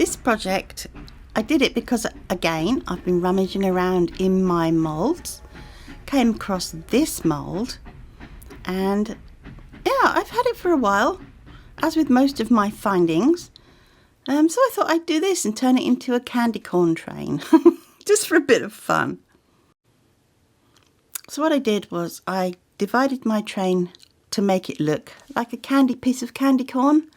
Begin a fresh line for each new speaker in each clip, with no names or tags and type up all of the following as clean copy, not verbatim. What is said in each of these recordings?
This project, I did it because, again, I've been rummaging around in my moulds, came across this mould, and yeah, I've had it for a while, as with most of my findings. So I thought I'd do this and turn it into a candy corn train, just for a bit of fun. So what I did was I divided my train to make it look like a piece of candy corn,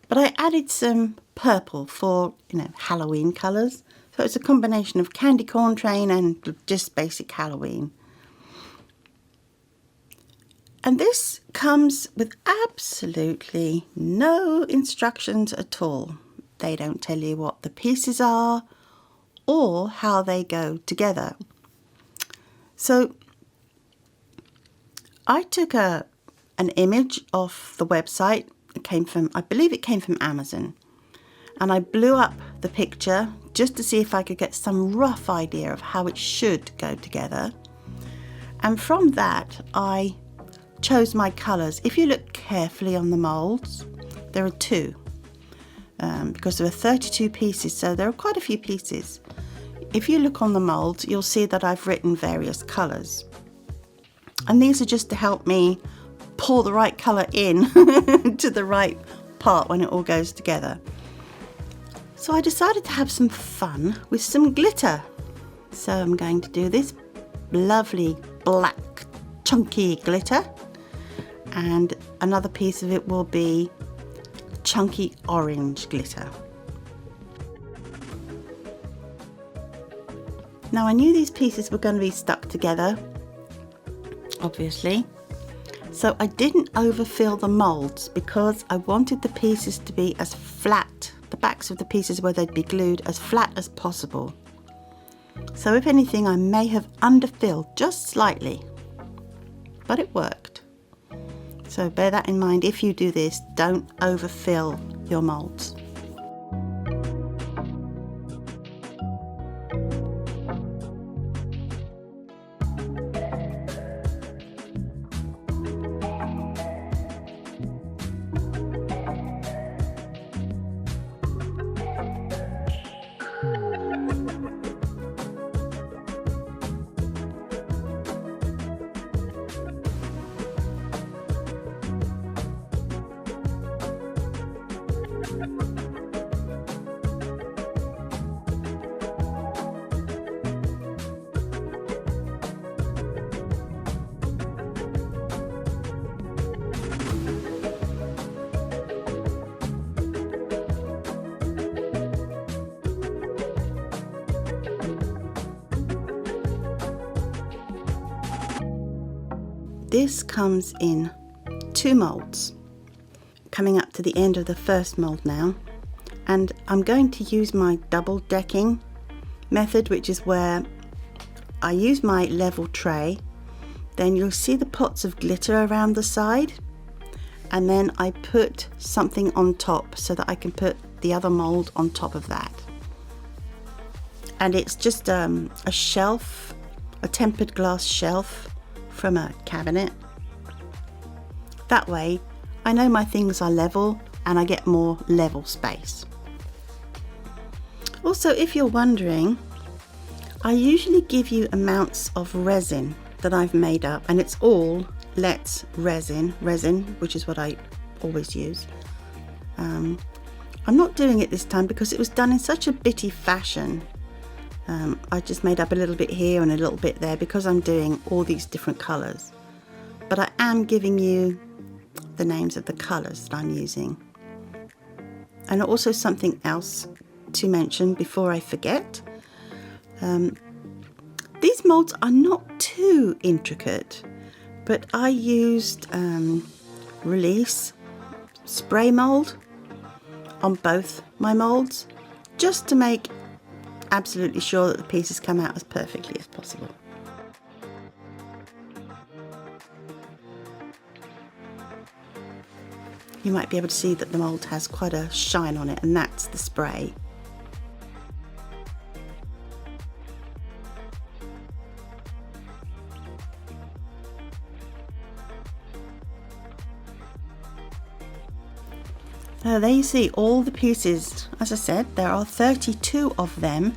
but I added some purple for, Halloween colours. So it's a combination of candy corn train and just basic Halloween. And this comes with absolutely no instructions at all. They don't tell you what the pieces are or how they go together. So I took an image off the website. I believe it came from Amazon. And I blew up the picture just to see if I could get some rough idea of how it should go together. And from that, I chose my colours. If you look carefully on the moulds, there are two, because there are 32 pieces, so there are quite a few pieces. If you look on the moulds, you'll see that I've written various colours, and these are just to help me pour the right colour in to the right part when it all goes together. So I decided to have some fun with some glitter. So I'm going to do this lovely black chunky glitter, and another piece of it will be chunky orange glitter. Now I knew these pieces were going to be stuck together, obviously, so I didn't overfill the moulds because I wanted the pieces to be as flat, the backs of the pieces where they'd be glued, as flat as possible. So if anything, I may have underfilled just slightly, but it worked. So bear that in mind. If you do this, don't overfill your moulds. This comes in two moulds, coming up to the end of the first mould now, and I'm going to use my double decking method, which is where I use my level tray, then you'll see the pots of glitter around the side, and then I put something on top so that I can put the other mould on top of that. And it's just a shelf, a tempered glass shelf from a cabinet. That way I know my things are level and I get more level space. Also, if you're wondering, I usually give you amounts of resin that I've made up, and it's all Let's resin, which is what I always use. I'm not doing it this time because it was done in such a bitty fashion. I just made up a little bit here and a little bit there because I'm doing all these different colours. But I am giving you the names of the colours that I'm using. And also something else to mention before I forget. These moulds are not too intricate, but I used Release spray mould on both my moulds just to make absolutely sure that the pieces come out as perfectly as possible. You might be able to see that the mould has quite a shine on it, and that's the spray. So there you see all the pieces. As I said, there are 32 of them,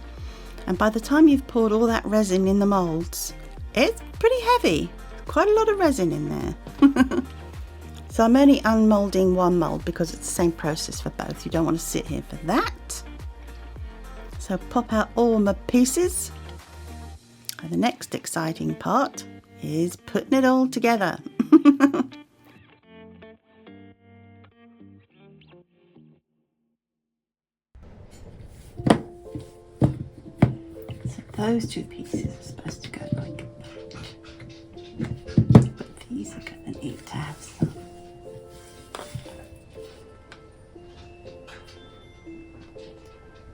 and by the time you've poured all that resin in the moulds, it's pretty heavy. Quite a lot of resin in there. So I'm only unmoulding one mould because it's the same process for both. You don't want to sit here for that. So pop out all my pieces. And the next exciting part is putting it all together. So those two pieces are supposed to go like that. But these are going to need to have some.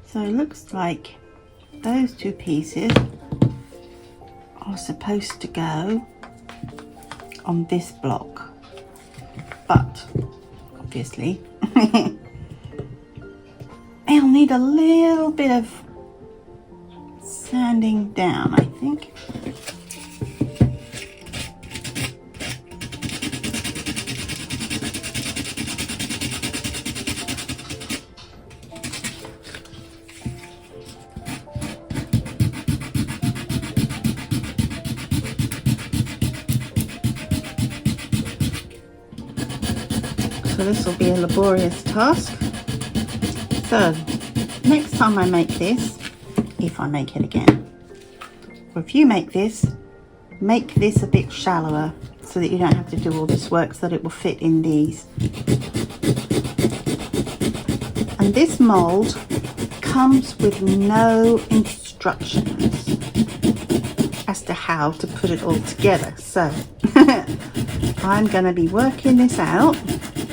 So it looks like those two pieces are supposed to go on this block, but obviously they'll need a little bit of sanding down, I think. So this will be a laborious task. So next time I make this, if I make it again, or if you make this a bit shallower so that you don't have to do all this work, so that it will fit in these. And this mould comes with no instructions as to how to put it all together. So I'm going to be working this out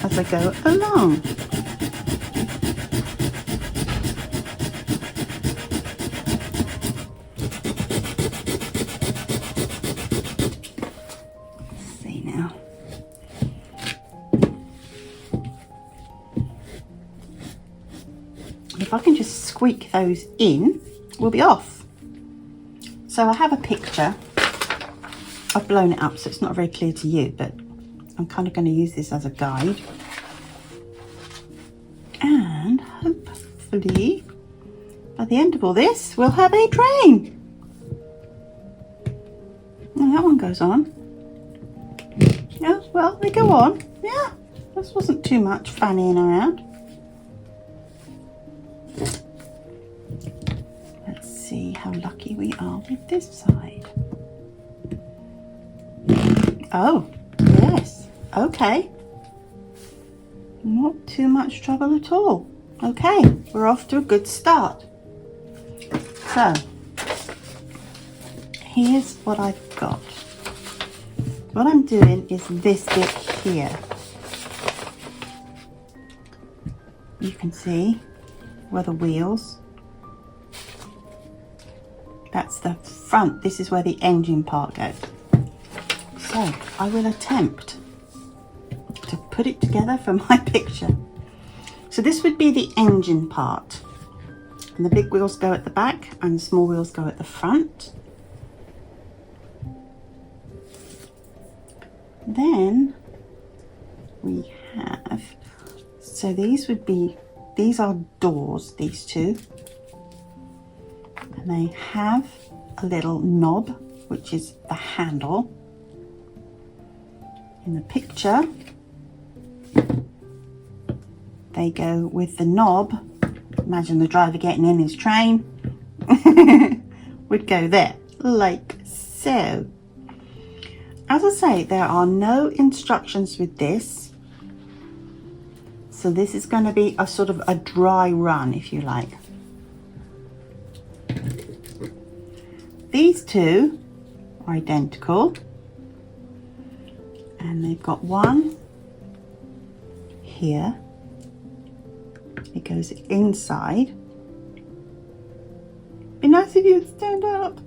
as I go along. Let's see now. If I can just squeak those in, we'll be off. So I have a picture. I've blown it up so it's not very clear to you, but I'm kind of going to use this as a guide. And hopefully by the end of all this we'll have a train. And that one goes on. Yeah, well, they go on. Yeah, this wasn't too much fannying around. Let's see how lucky we are with this side. Oh, yes. Okay. Not too much trouble at all. Okay, we're off to a good start. So, here's what I've got. What I'm doing is this bit here. You can see where the wheels, that's the front, this is where the engine part goes. So I will attempt to put it together for my picture. So this would be the engine part, and the big wheels go at the back and the small wheels go at the front. Then we have, so these would be, these are doors, these two, and they have a little knob which is the handle. In the picture they go with the knob. Imagine the driver getting in his train would go there, like so. As I say, there are no instructions with this, so this is going to be a sort of a dry run, if you like. These two are identical, and they've got one here. It goes inside. Be nice if you'd stand up.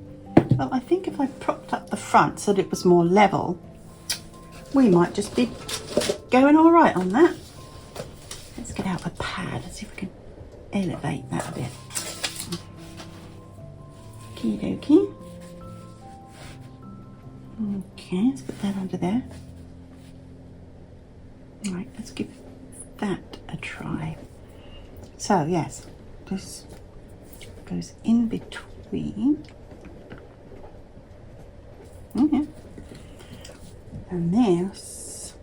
Well, I think if I propped up the front so that it was more level, we might just be going all right on that. Let's get out a pad and see if we can elevate that a bit. Okie dokie. Okay, let's put that under there. All right, let's give that a try. So yes, this goes in between. Yeah. And this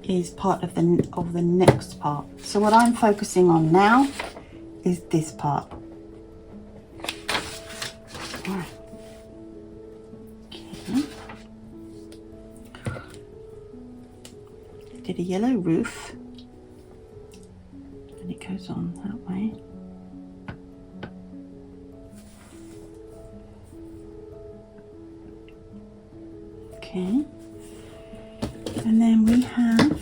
is part of the next part. So what I'm focusing on now is this part. All right. Okay. Did a yellow roof, and it goes on that way. Okay, and then we have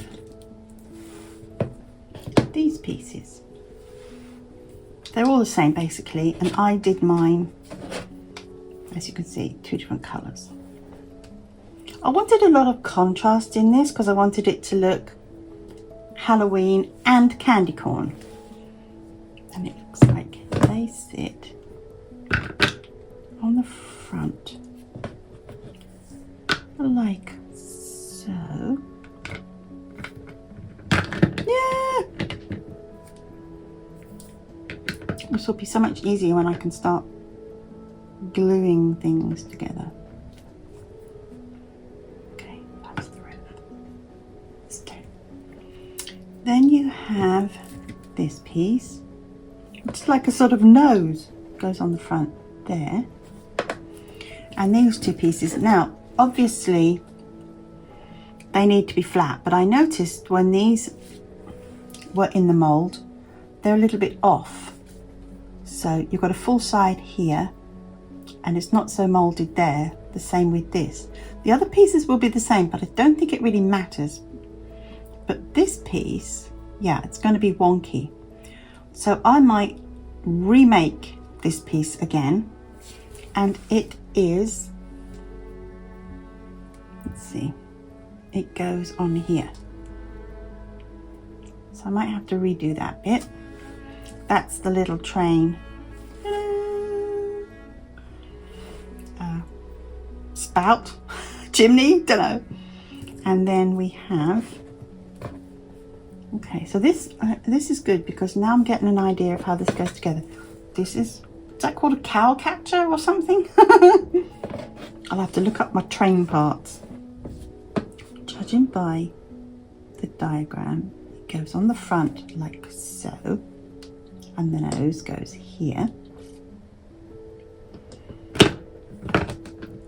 these pieces. They're all the same basically, and I did mine, as you can see, 2 different colours. I wanted a lot of contrast in this because I wanted it to look Halloween and candy corn. And it looks like they sit on the front like so. Yeah! This will be so much easier when I can start gluing things together. Okay, that's the roof. Let's do. Then you have this piece. It's like a sort of nose, goes on the front there. And these 2 pieces. Now, obviously, they need to be flat, but I noticed when these were in the mould, they're a little bit off. So you've got a full side here, and it's not so moulded there. The same with this. The other pieces will be the same, but I don't think it really matters. But this piece, yeah, it's going to be wonky. So I might remake this piece again, and it is, let's see, it goes on here. So I might have to redo that bit. That's the little train. Spout, chimney, don't know. And then we have, okay, so this is good because now I'm getting an idea of how this goes together. This is that called a cow catcher or something? I'll have to look up my train parts. Judging by the diagram, it goes on the front like so, and the nose goes here.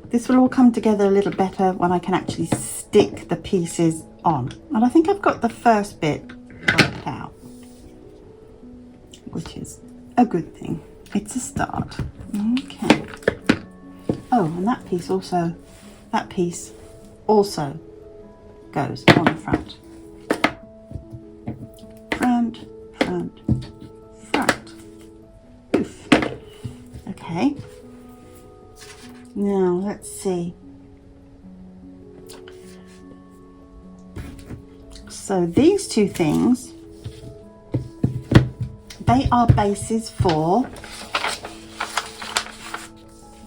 This will all come together a little better when I can actually stick the pieces on. And I think I've got the first bit worked out, which is a good thing. It's a start. Okay. Oh, and that piece also goes on the front. Front, front, front. Oof. Okay. Now, let's see. So these 2 things, they are bases for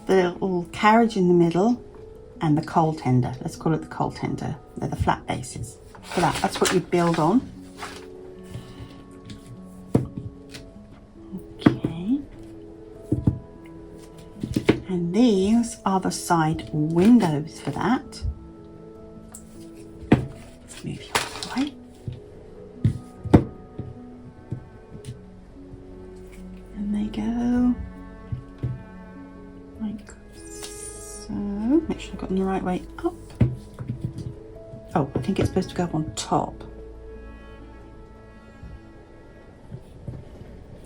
the little carriage in the middle and the coal tender. Let's call it the coal tender. They're the flat bases for that. That's what you build on. Okay. And these are the side windows for that. Let's move you out of the way. And they go like so. Make sure I've got them the right way up. Oh, I think it's supposed to go on top.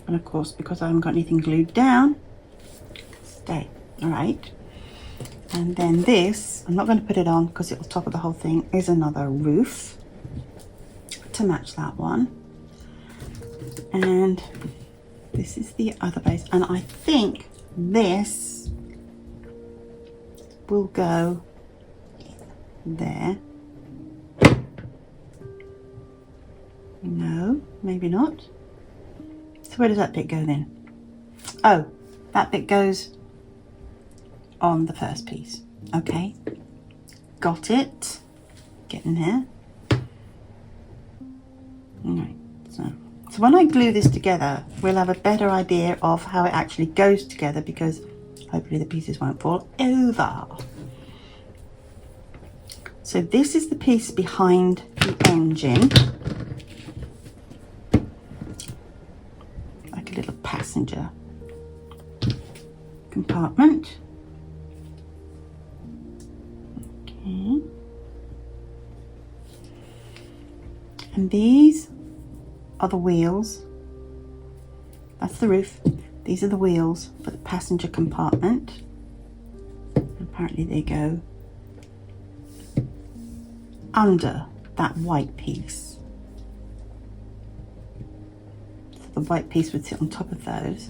And of course, because I haven't got anything glued down, stay. All right. And then this, I'm not going to put it on because it will topple the whole thing, is another roof to match that one. And this is the other base. And I think this will go there. No, maybe not. So where does that bit go then? Oh, that bit goes on the first piece. Okay, got it. Getting there. Right, so when I glue this together, we'll have a better idea of how it actually goes together, because hopefully the pieces won't fall over. So this is the piece behind the engine, like a little passenger compartment. Okay. And these are the wheels. That's the roof. These are the wheels for the passenger compartment. Apparently they go under that white piece. So the white piece would sit on top of those.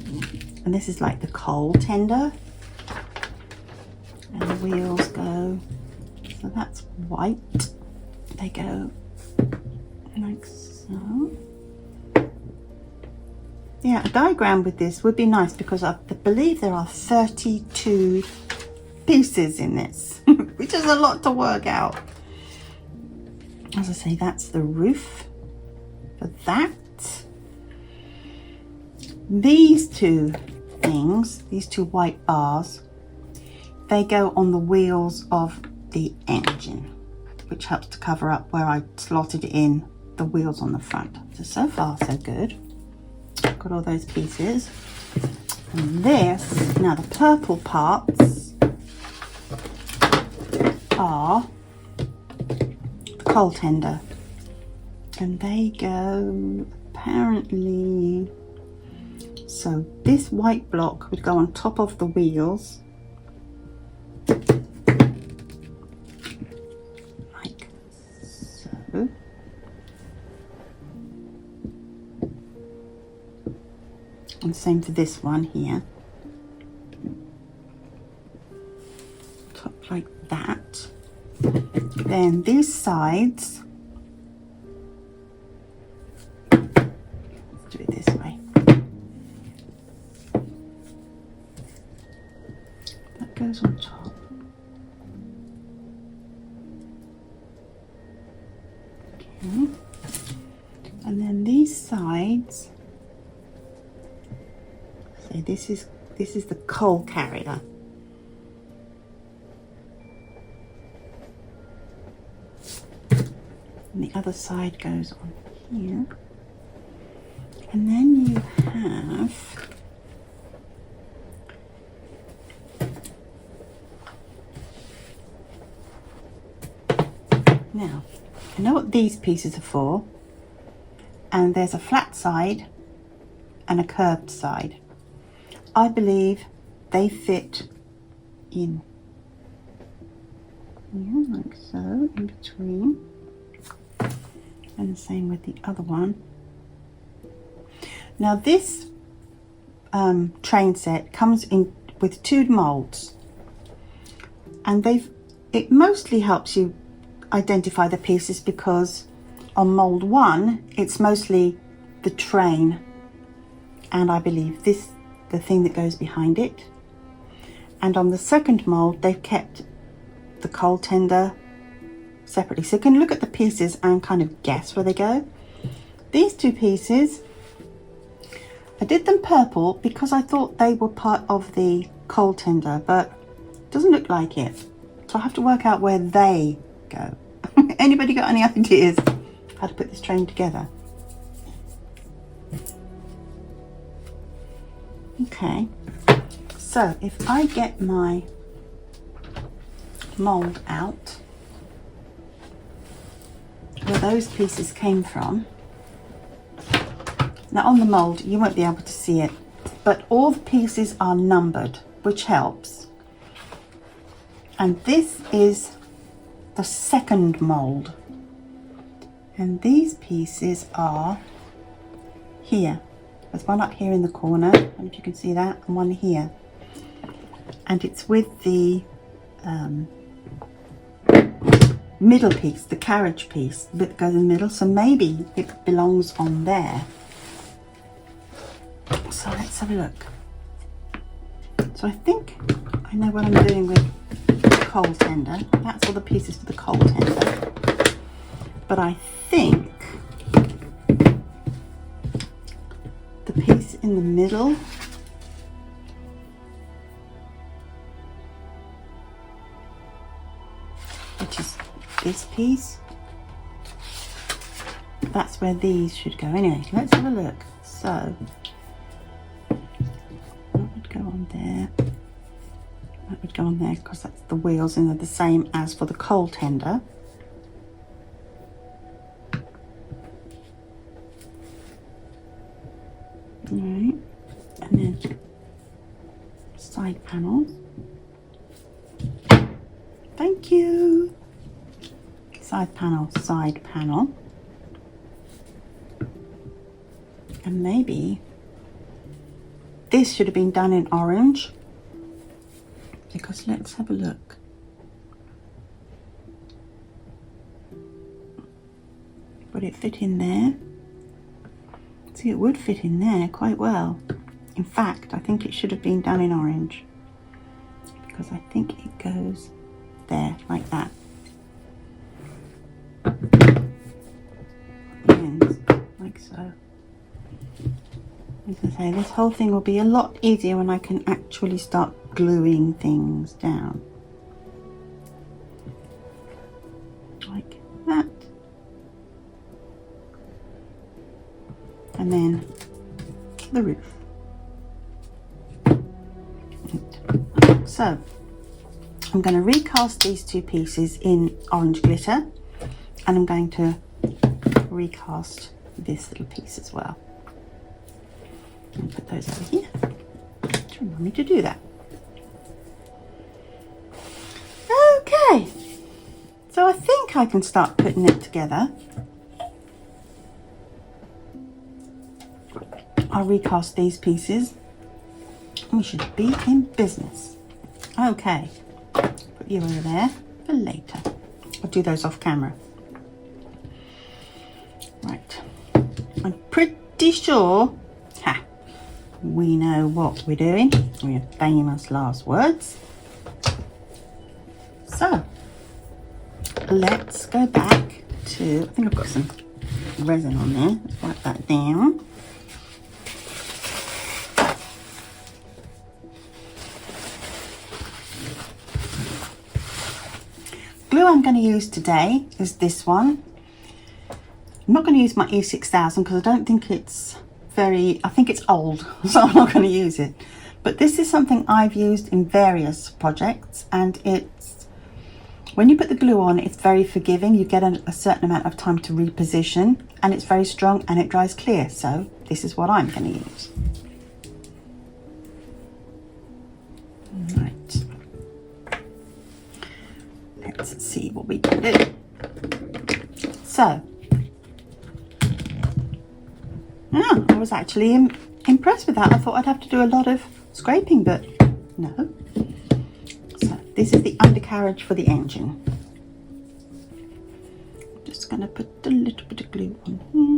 And this is like the coal tender. And the wheels go, so that's white. They go like so. Yeah, a diagram with this would be nice, because I believe there are 32 pieces in this, which is a lot to work out. As I say, that's the roof for that. These two things, these two white bars, they go on the wheels of the engine, which helps to cover up where I slotted in the wheels on the front. So far so good. Got all those pieces. And this, now the purple parts are coal tender, and they go apparently, so this white block would go on top of the wheels like so, and same for this one here, top like that. Then these sides, let's do it this way. That goes on top. Okay. And then these sides, so this is the coal carrier. And the other side goes on here. And then you have now, I know what these pieces are for, and there's a flat side and a curved side. I believe they fit in here like so, in between. And the same with the other one. Now this train set comes in with 2 molds, and it mostly helps you identify the pieces, because on mold 1 it's mostly the train, and I believe this the thing that goes behind it, and on the second mold they've kept the coal tender separately, so you can look at the pieces and kind of guess where they go. These 2 pieces, I did them purple because I thought they were part of the coal tender, but it doesn't look like it, so I have to work out where they go. Anybody got any ideas how to put this train together? Okay, so if I get my mold out where those pieces came from. Now on the mold you won't be able to see it, but all the pieces are numbered, which helps. And this is the second mold, and these pieces are here. There's one up here in the corner, I don't know if you can see that, and one here, and it's with the middle piece, the carriage piece that goes in the middle, so maybe it belongs on there. So let's have a look. So I think I know what I'm doing with the coal tender. That's all the pieces for the coal tender. But I think the piece in the middle. Which is this piece. That's where these should go. Anyway, let's have a look. So, that would go on there. That would go on there because that's the wheels and they're the same as for the coal tender. Alright, and then side panels. Thank you. Side panel, side panel. And maybe this should have been done in orange, because let's have a look. Would it fit in there? See, it would fit in there quite well. In fact, I think it should have been done in orange, because I think it goes there like that. Ends like so. As I say, this whole thing will be a lot easier when I can actually start gluing things down. Like that. And then the roof. So, I'm going to recast these two pieces in orange glitter, and I'm going to recast this little piece as well. And put those over here to remind me to do that. Okay, so I think I can start putting it together. I'll recast these pieces and we should be in business. Okay, put you over there for later. I'll do those off camera. Right, I'm pretty sure we know what we're doing. We're famous last words. So let's go back to, I think I've got some resin on there. Let's wipe that down. Glue I'm going to use today is this one. I'm not going to use my E6000 because I don't think it's I think it's old, so I'm not going to use it. But this is something I've used in various projects, and it's, when you put the glue on, it's very forgiving. You get a certain amount of time to reposition, and it's very strong and it dries clear. So this is what I'm going to use. Right. Let's see what we can do. So, I was actually impressed with that. I thought I'd have to do a lot of scraping, but no. So this is the undercarriage for the engine. I'm just going to put a little bit of glue on here.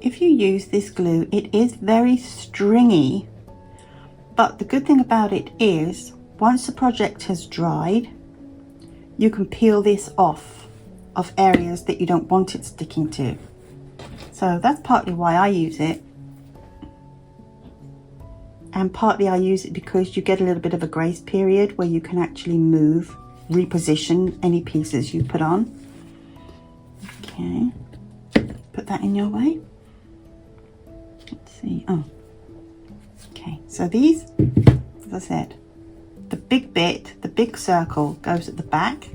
If you use this glue, it is very stringy, but the good thing about it is once the project has dried, you can peel this off of areas that you don't want it sticking to. So that's partly why I use it, and partly I use it because you get a little bit of a grace period where you can actually reposition any pieces you put on. Okay, put that in your way. Let's see. Oh, okay. So these, as I said, the big bit, the big circle goes at the back.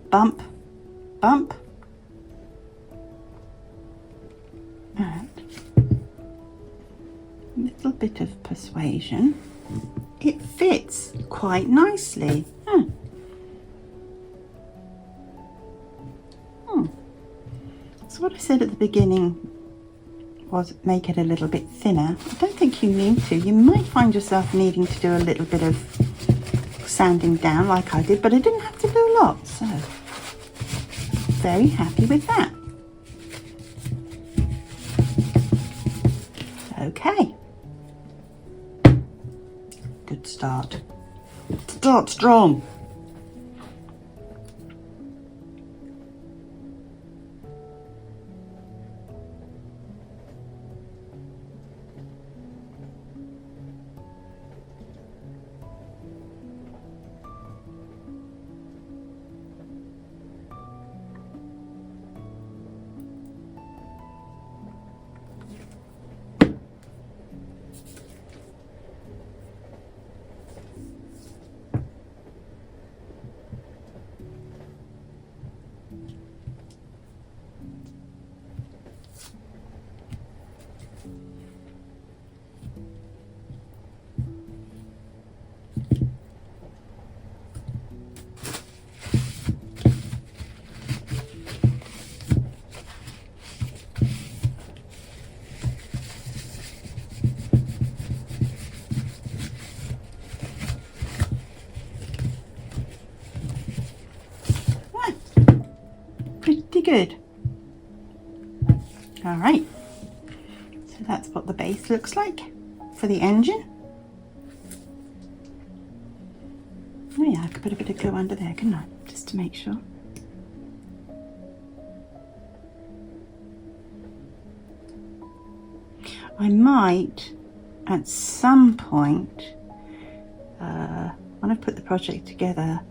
Bump, bump. And a little bit of persuasion. It fits quite nicely. So what I said at the beginning was make it a little bit thinner. I don't think you need to. You might find yourself needing to do a little bit of sanding down like I did, but I didn't have to do a lot. So very happy with that. Okay. Good start. Start strong. Pretty good. All right, so that's what the base looks like for the engine. Oh yeah, I could put a bit of glue under there, couldn't I? Just to make sure. I might, at some point, when I put the project together,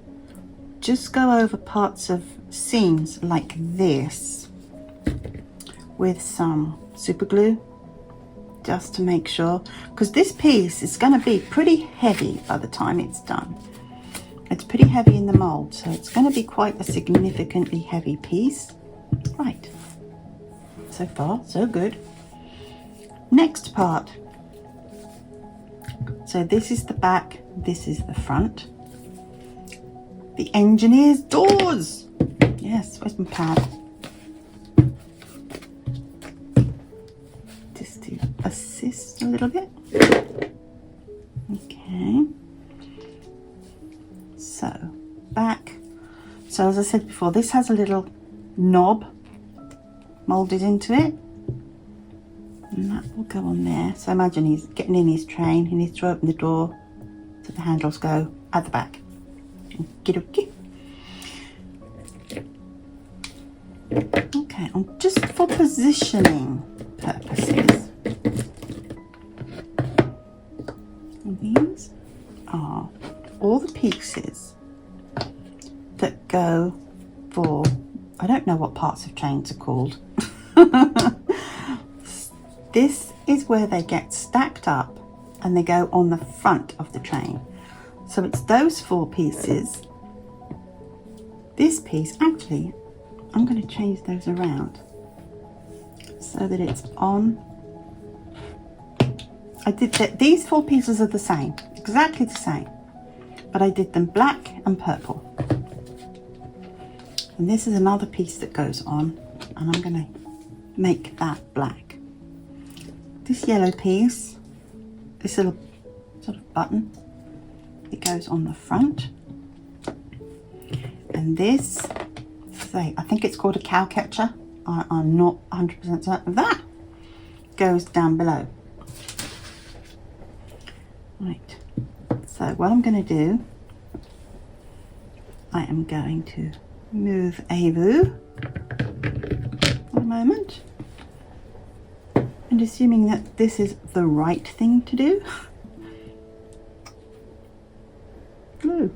just go over parts of seams like this with some super glue, just to make sure, because this piece is going to be pretty heavy by the time it's done. It's pretty heavy in the mold, so it's going to be quite a significantly heavy piece. Right, so far so good. Next part. So this is the back, this is the front. The engineer's doors. Yes, where's my pad? Just to assist a little bit. Okay. So, back. So as I said before, this has a little knob molded into it. And that will go on there. So imagine he's getting in his train. He needs to open the door so the handles go at the back. Okay, and just for positioning purposes, these are all the pieces that go for, I don't know what parts of trains are called. This is where they get stacked up and they go on the front of the train. So it's those 4 pieces. This piece, actually, I'm going to change those around so that it's on. I did that. These 4 pieces are the same, exactly the same, but I did them black and purple. And this is another piece that goes on, and I'm going to make that black. This yellow piece, this little sort of button, it goes on the front, and this, say, I think it's called a cow catcher. I'm not 100% certain of that. Goes down below. Right. So what I'm going to do, I am going to move Avu for a moment, and assuming that this is the right thing to do. Glue.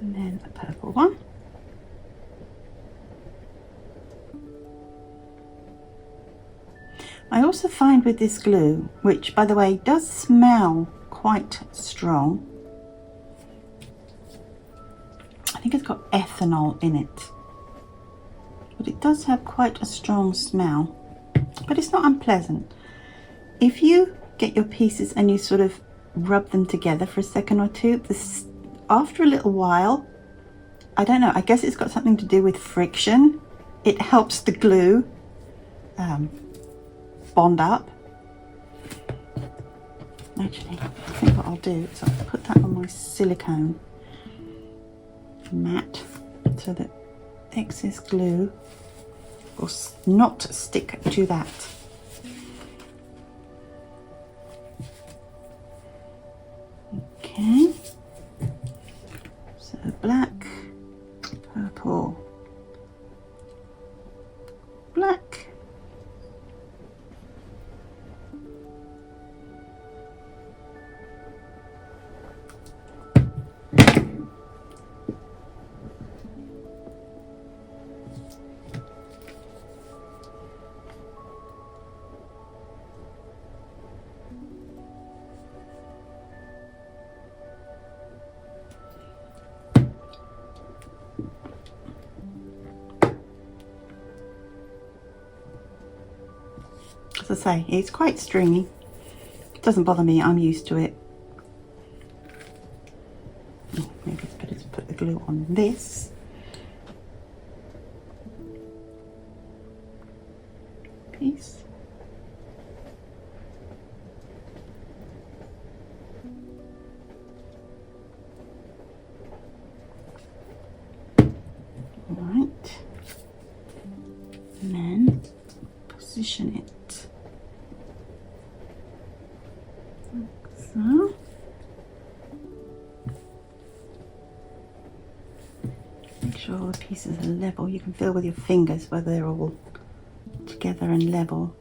And then a purple one. I also find with this glue, which by the way does smell quite strong, I think it's got ethanol in it, but it does have quite a strong smell, but it's not unpleasant. If you get your pieces and you sort of rub them together for a second or two, after a little while I don't know, I guess it's got something to do with friction. It helps the glue bond up. Actually, I think what I'll do is I'll put that on my silicone mat so that excess glue will not stick to that. Okay, so black, purple, black, as I say, it's quite stringy. It doesn't bother me, I'm used to it. Maybe it's better to put the glue on this. Piece. Right. And then position it. So, make sure all the pieces are level. You can feel with your fingers whether they're all together and level.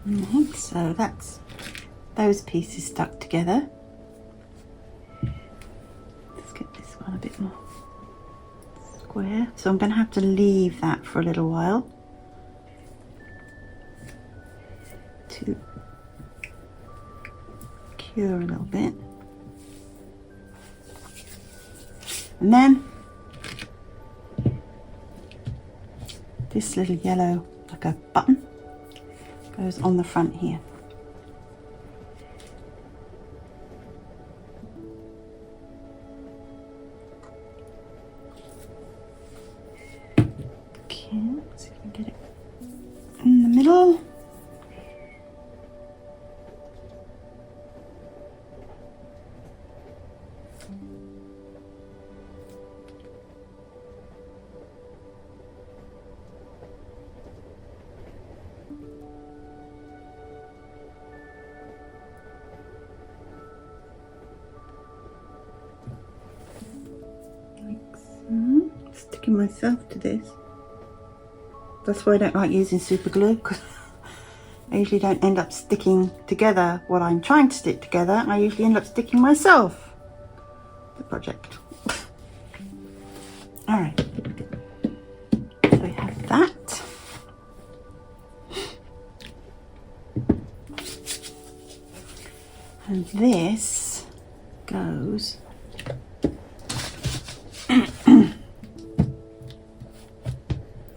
Right, so that's those pieces stuck together. Let's get this one a bit more square. So I'm going to have to leave that for a little while to cure a little bit. And then this little yellow, like a button, goes on the front here. Okay, let's see if we can get it in the middle. Sticking myself to this. That's why I don't like using super glue, because I usually don't end up sticking together what I'm trying to stick together. I usually end up sticking myself the project. Alright, so we have that. And this goes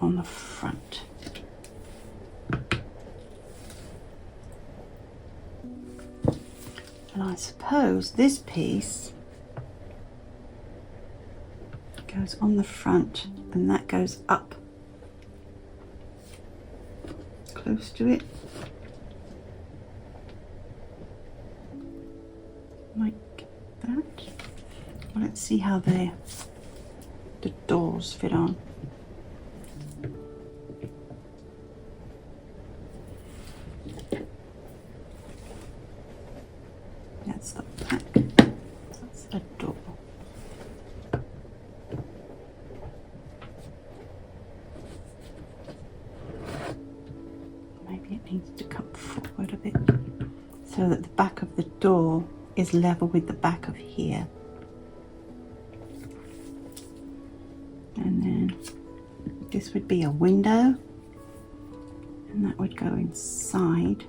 on the front. And I suppose this piece goes on the front and that goes up close to it, like that. Well, let's see how the doors fit on. That's the back, that's the door. Maybe it needs to come forward a bit so that the back of the door is level with the back of here. And then this would be a window, and that would go inside,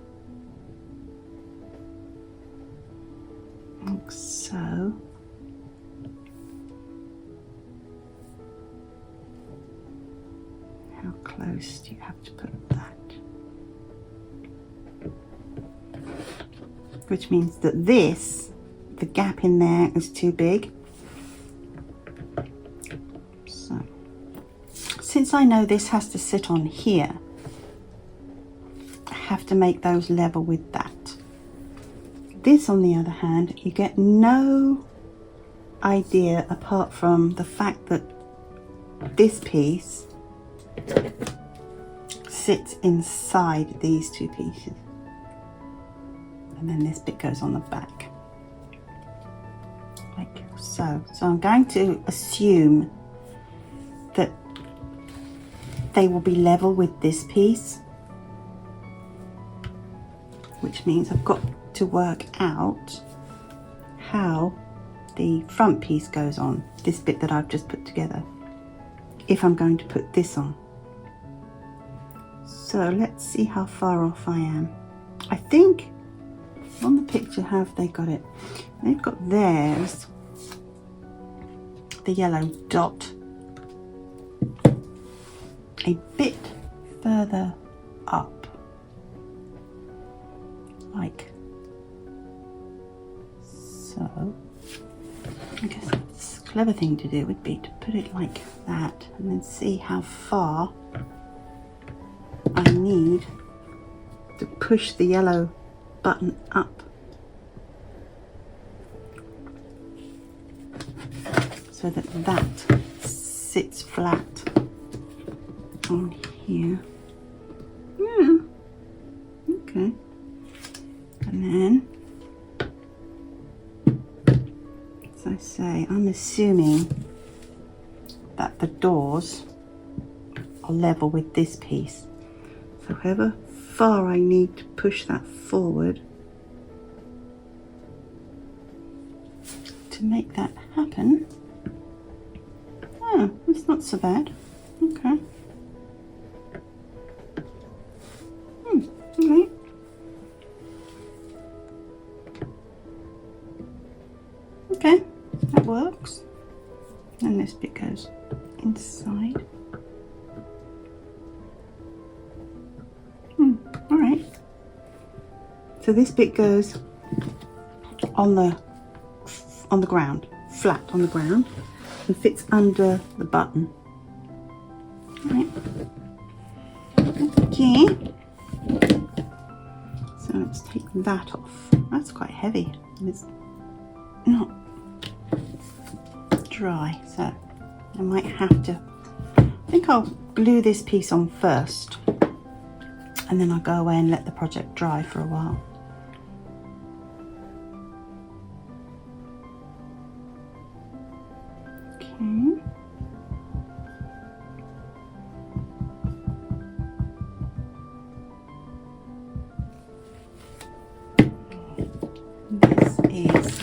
like so. How close do you have to put that? Which means that this, the gap in there is too big. So, since I know this has to sit on here, I have to make those level with that. This, on the other hand, you get no idea apart from the fact that this piece sits inside these two pieces. And then this bit goes on the back, like so. So I'm going to assume that they will be level with this piece, which means I've got to work out how the front piece goes on, this bit that I've just put together, if I'm going to put this on. So let's see how far off I am. I think on the picture, how have they got it? They've got theirs, the yellow dot, a bit further up, like so. I guess the clever thing to do would be to put it like that and then see how far I need to push the yellow button up, so that that sits flat on here. Yeah, okay. And then, as I say, I'm assuming that the doors are level with this piece. So however far I need to push that forward to make that happen. Oh, it's not so bad. Okay. Okay. Okay, that works. And this bit goes inside. All right. So this bit goes on the ground, flat on the ground, and fits under the button. All right. Okay. So let's take that off. That's quite heavy, and it's not dry, so I might have to. I think I'll glue this piece on first, and then I'll go away and let the project dry for a while. Okay. This is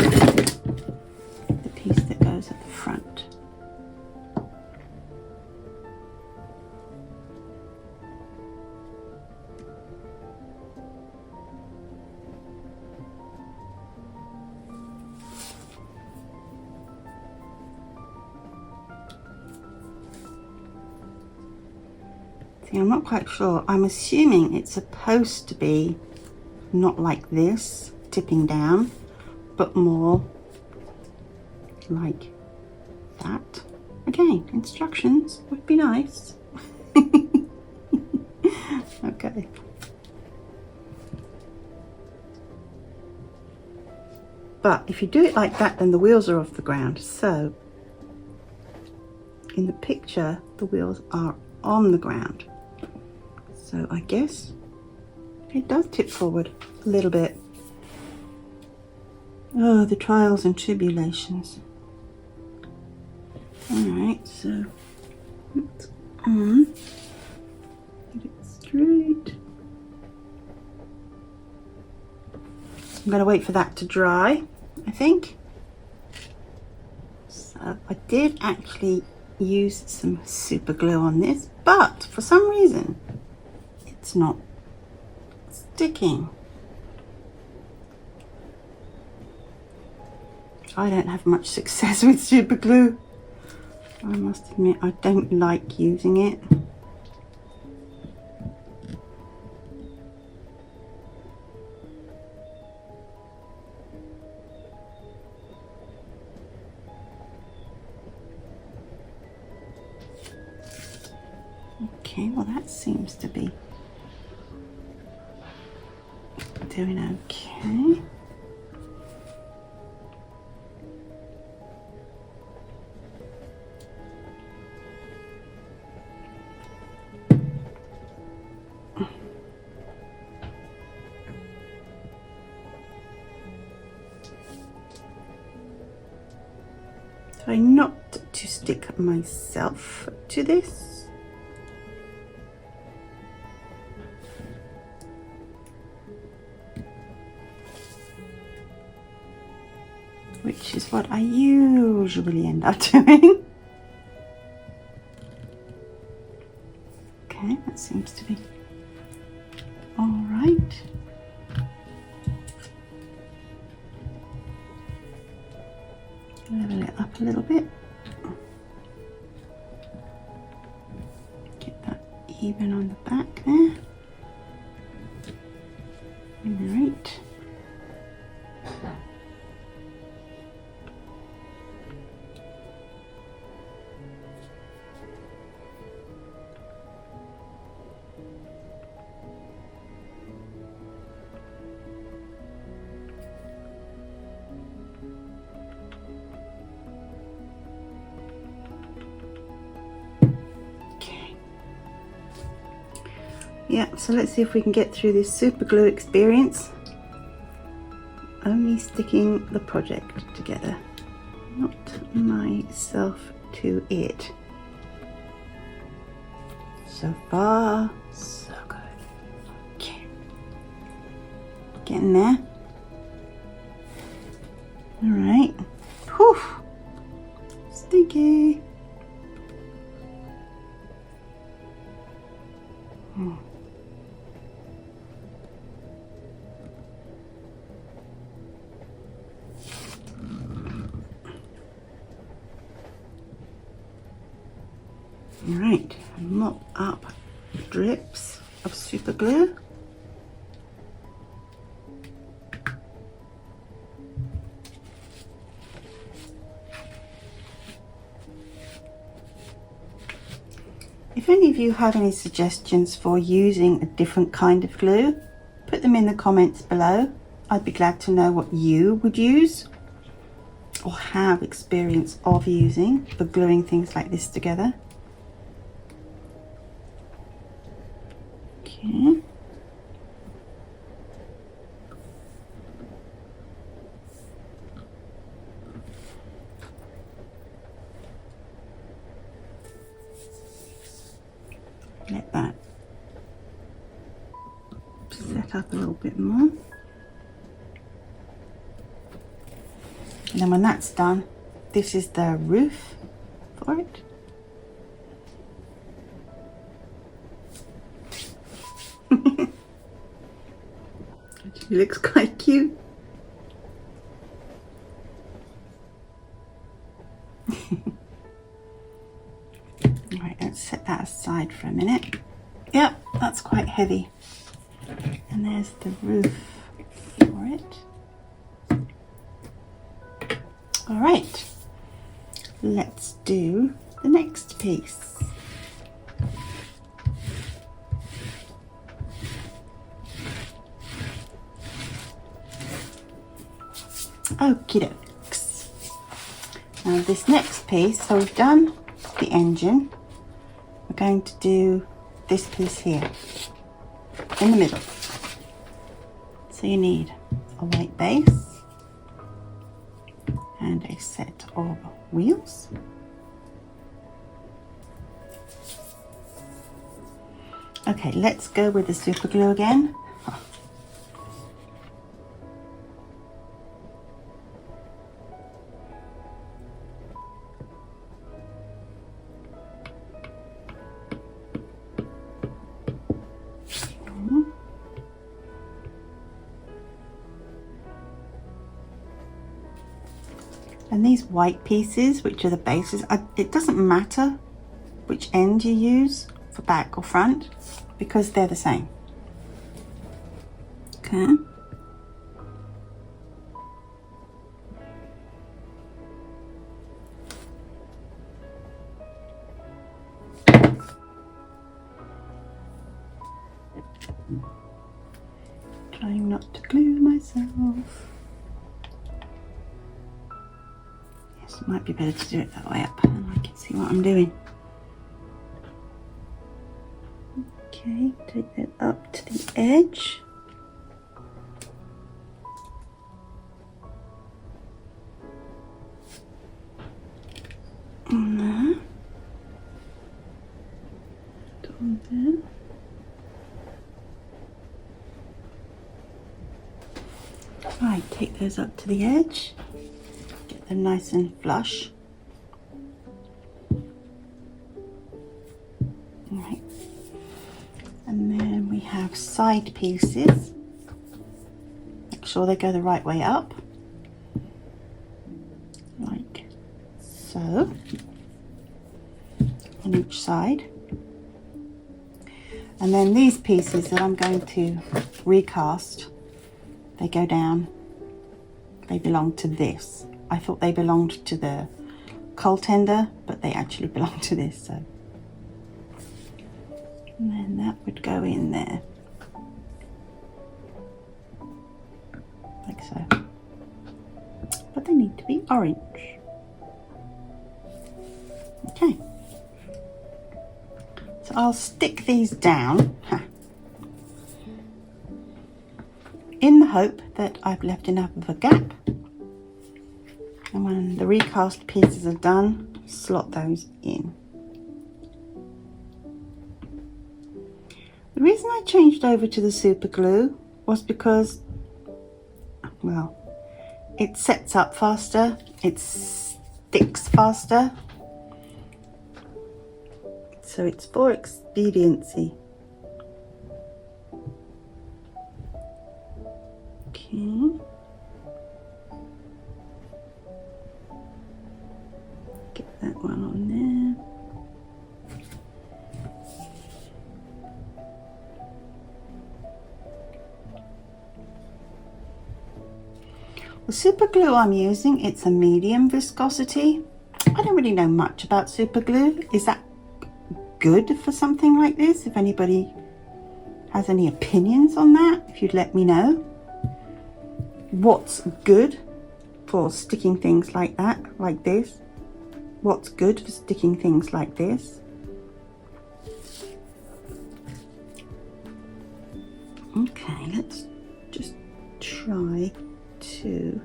the piece that goes at the front. See, I'm not quite sure. I'm assuming it's supposed to be not like this, tipping down, but more like that. Again, instructions would be nice. Okay. But if you do it like that, then the wheels are off the ground. So in the picture, the wheels are on the ground. So I guess it does tip forward a little bit. Oh, the trials and tribulations. Alright, so it's on. Get it straight. I'm going to wait for that to dry, I think. So I did actually use some super glue on this, but for some reason it's not sticking. I don't have much success with super glue. I must admit, I don't like using it. Okay, well that seems to be doing okay. Try not to stick myself to this. Which is what I usually end up doing. Okay, that seems to be all right. Level it up a little bit. Get that even on the back there. All right. Yeah, so let's see if we can get through this super glue experience. Only sticking the project together, not myself to it. So far, so good. Okay, getting there. All right. Whew. Sticky. Right, mop up drips of super glue. If any of you have any suggestions for using a different kind of glue, put them in the comments below. I'd be glad to know what you would use or have experience of using for gluing things like this together. Okay. Let that set up a little bit more. And then when that's done, this is the roof for it. It looks quite cute. Alright, let's set that aside for a minute. Yep, that's quite heavy. And there's the roof for it. Alright, let's do the next piece. Okie dokes. Now this next piece, so we've done the engine. We're going to do this piece here in the middle. So you need a white base and a set of wheels. Okay, let's go with the super glue again. And these white pieces, which are the bases, it doesn't matter which end you use for back or front because they're the same. Okay. Trying not to glue myself. Yes, it might be better to do it that way up and I can see what I'm doing. Okay, take that up to the edge. And there. Down there. Right, take those up to the edge. Get them nice and flush. Right. And then we have side pieces. Make sure they go the right way up. Like so. On each side. And then these pieces that I'm going to recast, they go down. They belong to this. I thought they belonged to the coal tender, but they actually belong to this. So, and then that would go in there, like so. But they need to be orange. Okay. So I'll stick these down in the hope that I've left enough of a gap. And when the recast pieces are done, slot those in. The reason I changed over to the super glue was because, well, it sets up faster, it sticks faster. So it's for expediency. Okay. Get that one on there. The super glue I'm using, it's a medium viscosity. I don't really know much about super glue. Is that good for something like this? If anybody has any opinions on that, if you'd let me know. What's good for sticking things like that, like this? What's good for sticking things like this? Okay, let's just try to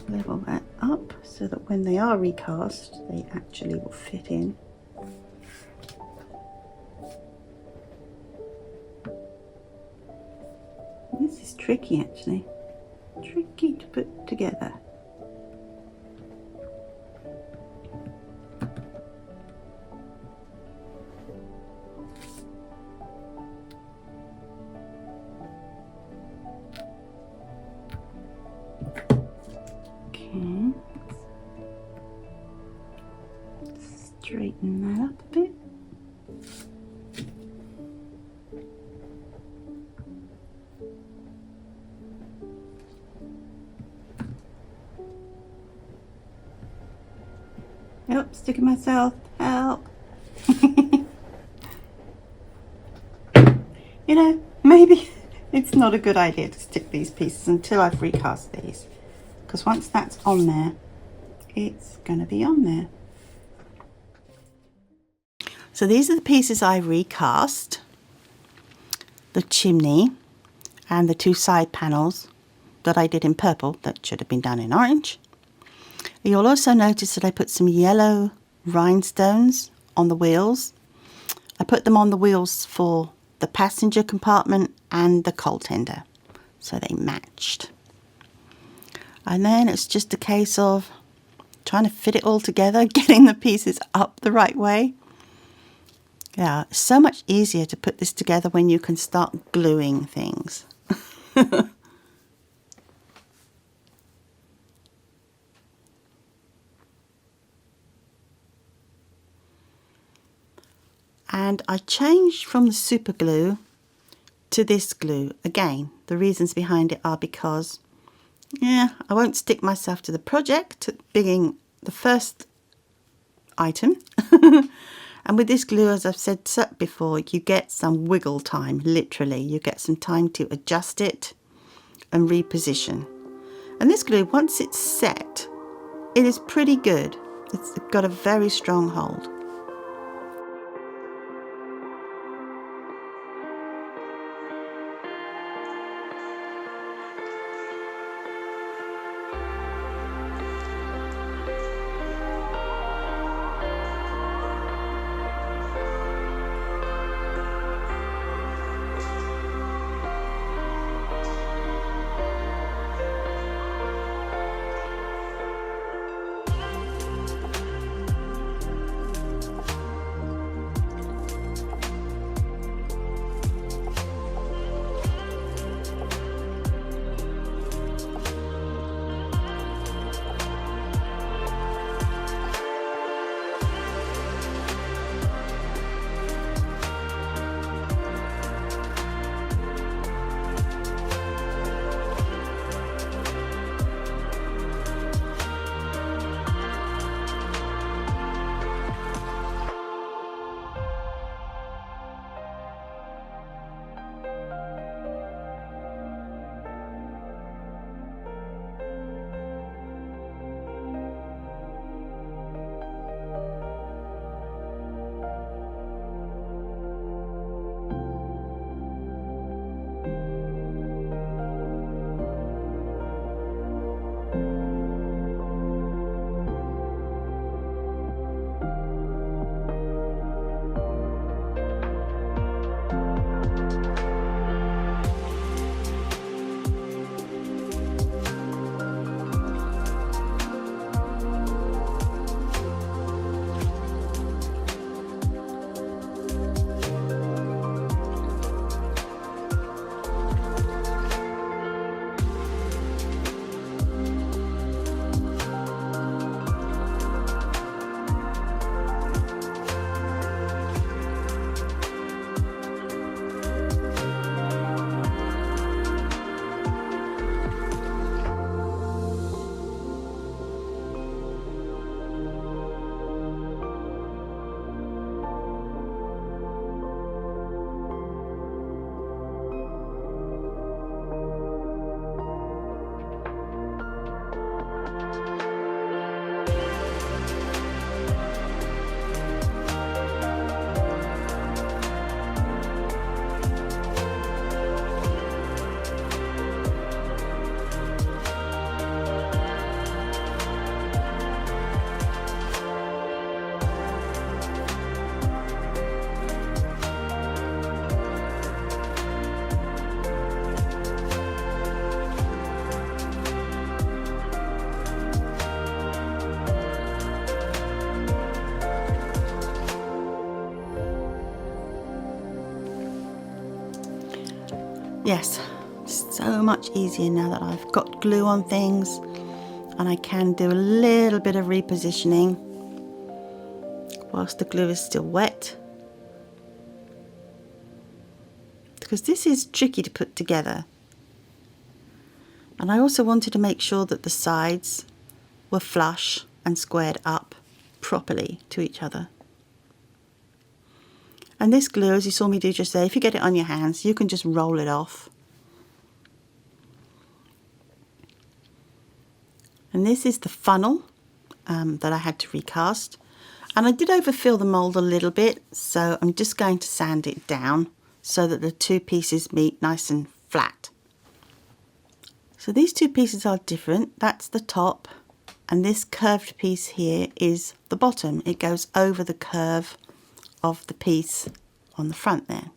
level that up so that when they are recast, they actually will fit in. This is tricky actually, tricky to put together. Okay, straighten that up a bit. Oh, sticking myself, help. You know, maybe it's not a good idea to stick these pieces until I've recast these, because once that's on there, it's going to be on there. So these are the pieces I recast, the chimney and the two side panels that I did in purple that should have been done in orange. You'll also notice that I put some yellow rhinestones on the wheels. I put them on the wheels for the passenger compartment and the coal tender, so they matched. And then it's just a case of trying to fit it all together, getting the pieces up the right way. Yeah, it's so much easier to put this together when you can start gluing things. And I changed from the super glue to this glue. Again, the reasons behind it are because, yeah, I won't stick myself to the project being the first item. And with this glue, as I've said before, you get some wiggle time, literally. You get some time to adjust it and reposition. And this glue, once it's set, it is pretty good. It's got a very strong hold. Yes, so much easier now that I've got glue on things, and I can do a little bit of repositioning whilst the glue is still wet, because this is tricky to put together. And I also wanted to make sure that the sides were flush and squared up properly to each other. And this glue, as you saw me do just there, if you get it on your hands, you can just roll it off. And this is the funnel that I had to recast. And I did overfill the mould a little bit, so I'm just going to sand it down so that the two pieces meet nice and flat. So these two pieces are different. That's the top, and this curved piece here is the bottom. It goes over the curve of the piece on the front there.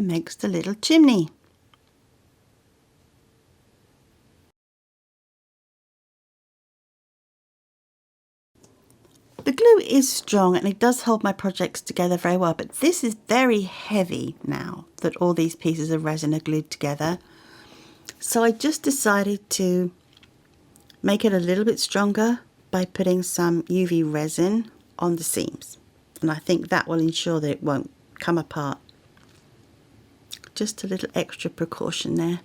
and makes the little chimney. The glue is strong and it does hold my projects together very well, but this is very heavy now that all these pieces of resin are glued together. So I just decided to make it a little bit stronger by putting some UV resin on the seams. And I think that will ensure that it won't come apart. Just a little extra precaution there.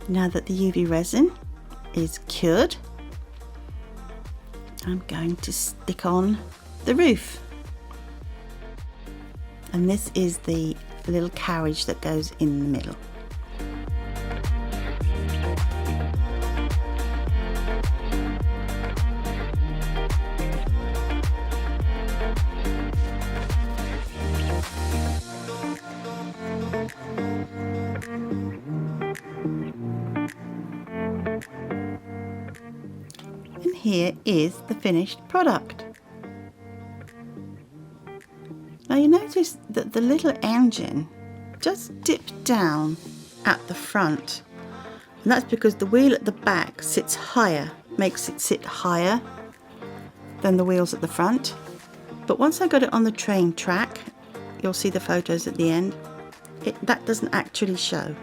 Now that the UV resin is cured, I'm going to stick on the roof. And this is the little carriage that goes in the middle. Here is the finished product. Now you notice that the little engine just dips down at the front, and that's because the wheel at the back sits higher, makes it sit higher than the wheels at the front. But once I got it on the train track, you'll see the photos at the end, that doesn't actually show.